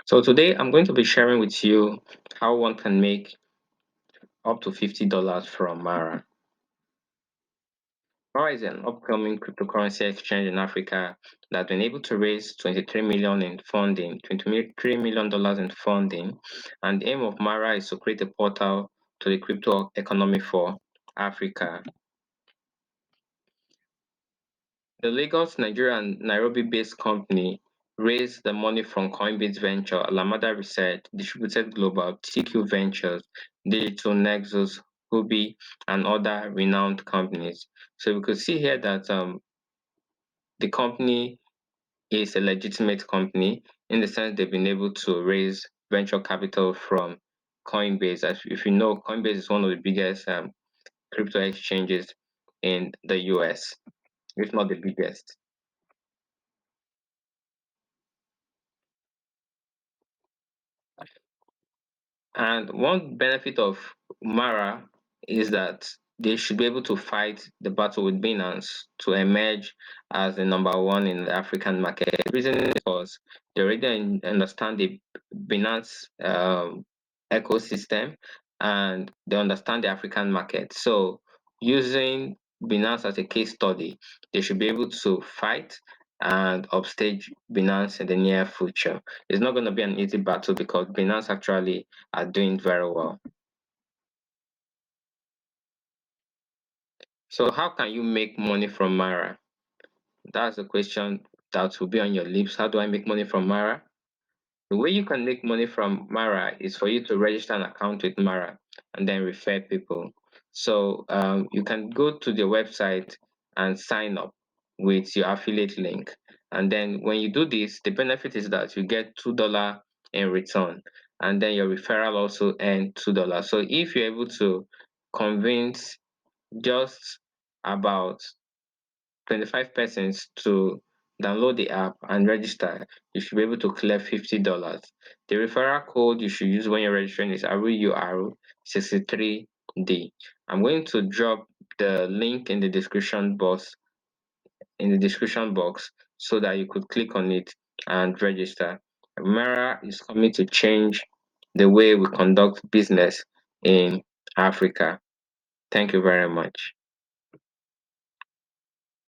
So today I'm going to be sharing with you how one can make up to $50 from Mara. Mara is an upcoming cryptocurrency exchange in Africa that's been able to raise $23 million in funding, $23 million in funding, and the aim of Mara is to create a portal to the crypto economy for Africa. The Lagos, Nigeria, and Nairobi-based company raised the money from Coinbase Ventures, Alameda Research, Distributed Global, TQ Ventures, Digital Nexus, Huobi, and other renowned companies. So we could see here that the company is a legitimate company in the sense they've been able to raise venture capital from Coinbase. As if you know, Coinbase is one of the biggest crypto exchanges in the US, if not the biggest. And one benefit of Mara is that they should be able to fight the battle with Binance to emerge as the number one in the African market. The reason is because they already understand the Binance ecosystem and they understand the African market. So using Binance as a case study, they should be able to fight and upstage Binance in the near future. It's not going to be an easy battle because Binance actually are doing very well. So how can you make money from Mara? That's the question that will be on your lips. How do I make money from Mara? The way you can make money from Mara is for you to register an account with Mara and then refer people. So you can go to the website and sign up with your affiliate link. And then when you do this, the benefit is that you get $2 in return. And then your referral also earn $2. So if you're able to convince just about 25 persons to download the app and register, you should be able to clear $50. The referral code you should use when you're registering is RUR63D. I'm going to drop the link in the description box so that you could click on it and register. Mara is coming to change the way we conduct business in Africa. Thank you very much.